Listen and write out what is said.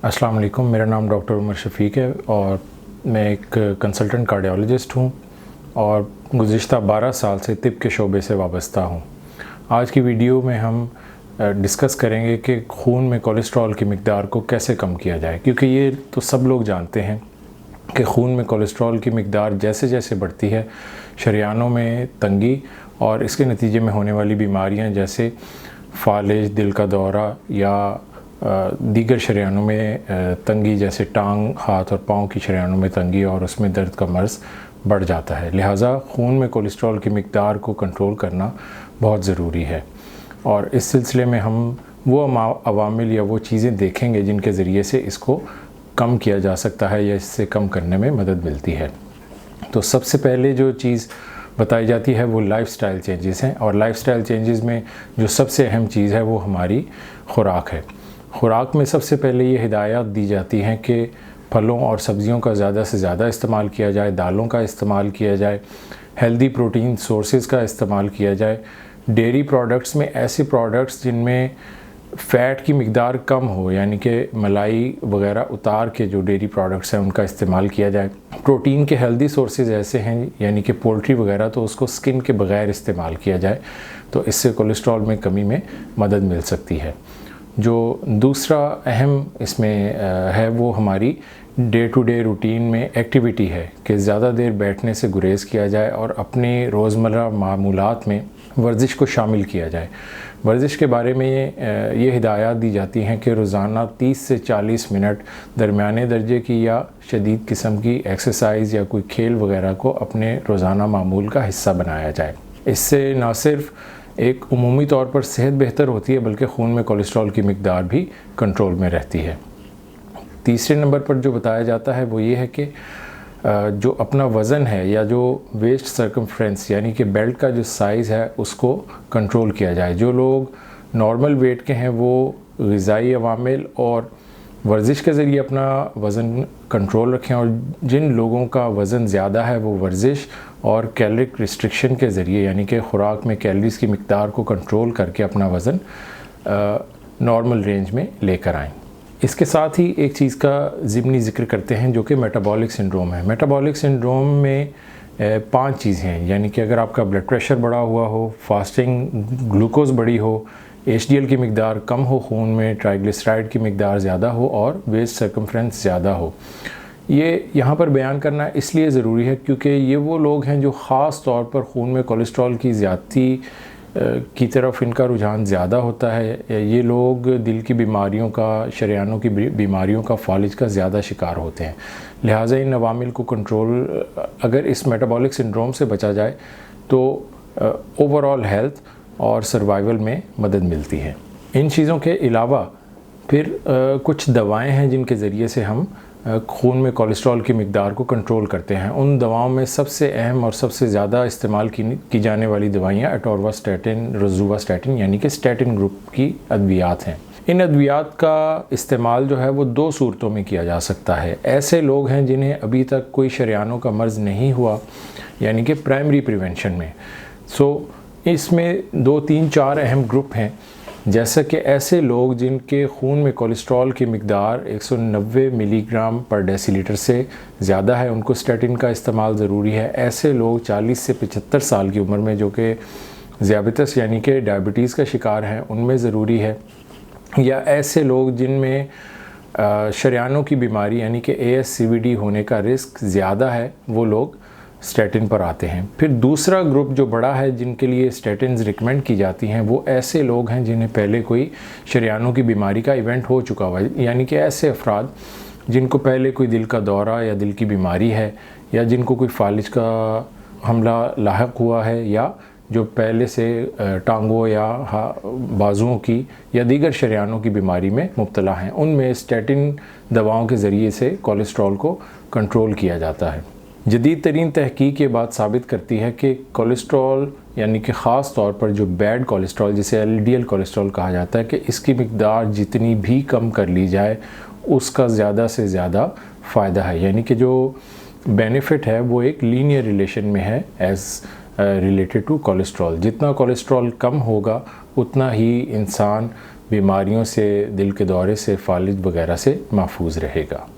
अस्सलाम वालेकुम। मेरा नाम डॉक्टर उमर शफ़ीक है और मैं एक कंसल्टेंट कार्डियोलॉजिस्ट हूँ और गुज़िश्ता 12 साल से तिब के शोबे से वाबस्ता हूँ। आज की वीडियो में हम डिस्कस करेंगे कि खून में कोलेस्ट्रॉल की मिक़दार को कैसे कम किया जाए, क्योंकि ये तो सब लोग जानते हैं कि खून में कोलेस्ट्रॉल की मिक़दार जैसे जैसे बढ़ती है शरियानों में तंगी और इसके नतीजे में होने वाली बीमारियां जैसे फालिज, दिल का दौरा या दीगर शरियानों में तंगी जैसे टांग, हाथ और पाँव की शरियानों में तंगी और उसमें दर्द का मर्ज़ बढ़ जाता है। लिहाजा खून में कोलेस्ट्रॉल की मिक़दार को कंट्रोल करना बहुत ज़रूरी है और इस सिलसिले में हम वो अवामिल या वो चीज़ें देखेंगे जिनके ज़रिए से इसको कम किया जा सकता है या इससे कम करने में मदद मिलती है। तो सबसे पहले जो चीज़ बताई जाती है वो लाइफ़स्टाइल चेंजेस हैं और लाइफ़स्टाइल चेंजेस में जो सबसे अहम चीज़ है वो हमारी खुराक है। खुराक में सबसे पहले ये हिदायत दी जाती हैं कि फलों और सब्ज़ियों का ज़्यादा से ज़्यादा इस्तेमाल किया जाए, दालों का इस्तेमाल किया जाए, हेल्दी प्रोटीन सोर्सेज़ का इस्तेमाल किया जाए। डेयरी प्रोडक्ट्स में ऐसे प्रोडक्ट्स जिनमें फ़ैट की मिक़दार कम हो, यानी कि मलाई वगैरह उतार के जो डेयरी प्रोडक्ट्स हैं उनका इस्तेमाल किया जाए। प्रोटीन के हेल्दी सोर्सेज ऐसे हैं यानी कि पोल्ट्री वगैरह, तो उसको स्किन के बग़ैर इस्तेमाल किया जाए तो इससे कोलेस्ट्रॉल में कमी में मदद मिल सकती है। जो दूसरा अहम इसमें है वो हमारी डे टू डे रूटीन में एक्टिविटी है कि ज़्यादा देर बैठने से गुरेज़ किया जाए और अपने रोज़मर्रा मामूलात में वर्जिश को शामिल किया जाए। वर्जिश के बारे में ये हिदायत दी जाती हैं कि रोज़ाना 30 से 40 मिनट दरमियाने दर्जे की या शदीद किस्म की एक्सरसाइज़ या कोई खेल वगैरह को अपने रोज़ाना मामूल का हिस्सा बनाया जाए। इससे ना सिर्फ़ एक उमूमी तौर पर सेहत बेहतर होती है बल्कि खून में कोलेस्ट्रॉल की मिक़दार भी कंट्रोल में रहती है। तीसरे नंबर पर जो बताया जाता है वो ये है कि जो अपना वज़न है या जो वेस्ट सर्कमफ्रेंस यानी कि बेल्ट का जो साइज़ है उसको कंट्रोल किया जाए। जो लोग नॉर्मल वेट के हैं वो ग़िज़ाई अवामिल और वर्जिश के ज़रिए अपना वज़न कंट्रोल रखें और जिन लोगों का वज़न ज़्यादा है वो वर्जिश और कैलोरिक रिस्ट्रिक्शन के ज़रिए यानी कि ख़ुराक में कैलोरीज़ की मिक़दार को कंट्रोल करके अपना वज़न नॉर्मल रेंज में लेकर आएँ। इसके साथ ही एक चीज़ का ज़िमनी ज़िक्र करते हैं जो कि मेटाबॉलिक सिंड्रोम है। मेटाबॉलिक सिंड्रोम में 5 चीज़ें हैं, यानी कि अगर आपका ब्लड प्रेशर बढ़ा हुआ हो, फास्टिंग ग्लूकोज़ बढ़ी हो, HDL की मिक़दार कम हो खून में, ट्राइग्लिसराइड की मिक़दार ज़्यादा हो और वेस्ट सर्कमफ्रेंस ज़्यादा हो। ये यहाँ पर बयान करना इसलिए ज़रूरी है क्योंकि ये वो लोग हैं जो ख़ास तौर पर खून में कोलेस्ट्रॉल की ज़्यादती की तरफ इनका रुझान ज़्यादा होता है। ये लोग दिल की बीमारियों का, शरियानों की बीमारियों का, फालिज का ज़्यादा शिकार होते हैं। लिहाजा इन अवामिल को कंट्रोल, अगर इस मेटाबॉलिक सिंड्रोम से बचा जाए तो ओवरऑल हेल्थ और सर्वाइवल में मदद मिलती है। इन चीज़ों के अलावा फिर कुछ दवाएं हैं जिनके ज़रिए से हम खून में कोलेस्ट्रॉल की मिक़दार को कंट्रोल करते हैं। उन दवाओं में सबसे अहम और सबसे ज़्यादा इस्तेमाल की जाने वाली दवाइयाँ एटोरवास्टैटिन, रोज़ुवास्टैटिन यानी कि स्टैटिन ग्रुप की अद्वियात हैं। इन अद्वियात का इस्तेमाल जो है वो 2 सूरतों में किया जा सकता है। ऐसे लोग हैं जिन्हें अभी तक कोई शरियानों का मर्ज़ नहीं हुआ यानी कि प्राइमरी प्रिवेंशन में। इसमें 2, 3, 4 अहम ग्रुप हैं, जैसा कि ऐसे लोग जिनके खून में कोलेस्ट्रॉल की मिक़दार 190 मिलीग्राम पर डेसीलीटर से ज़्यादा है, उनको स्टैटिन का इस्तेमाल ज़रूरी है। ऐसे लोग 40 से 75 साल की उम्र में जो कि ज़ियाबेतस यानी कि डायबिटीज़ का शिकार हैं उनमें ज़रूरी है, या ऐसे लोग जिनमें शरियानों की बीमारी यानी कि ASCVD होने का रिस्क ज़्यादा है वो लोग स्टैटिन पर आते हैं। फिर दूसरा ग्रुप जो बड़ा है जिनके लिए स्टैटिन्स रिकमेंड की जाती हैं वो ऐसे लोग हैं जिन्हें पहले कोई शरियानों की बीमारी का इवेंट हो चुका हुआ है, यानी कि ऐसे अफराद जिनको पहले कोई दिल का दौरा या दिल की बीमारी है या जिनको कोई फालिज का हमला लाहक हुआ है या जो पहले से टांगों या बाजुओं की या दीगर शरियानों की बीमारी में मुब्तला हैं। उनमें स्टैटिन दवाओं के ज़रिए से कोलेस्ट्रॉल को कंट्रोल किया जाता है। जदीद तरीन तहकीक ये बात साबित करती है कि कोलेस्ट्रॉल यानी कि ख़ास तौर पर जो बैड कोलेस्ट्रॉल जिसे LDL कोलेस्ट्रॉल कहा जाता है कि इसकी मिक़दार जितनी भी कम कर ली जाए उसका ज़्यादा से ज़्यादा फ़ायदा है, यानी कि जो बेनिफिट है वो एक लीनियर रिलेशन में है एज़ रिलेटेड टू कोलेस्ट्रॉल। जितना कोलेस्ट्रॉल कम होगा उतना ही इंसान बीमारियों से, दिल के दौरे से, फालिज वगैरह से महफूज रहेगा।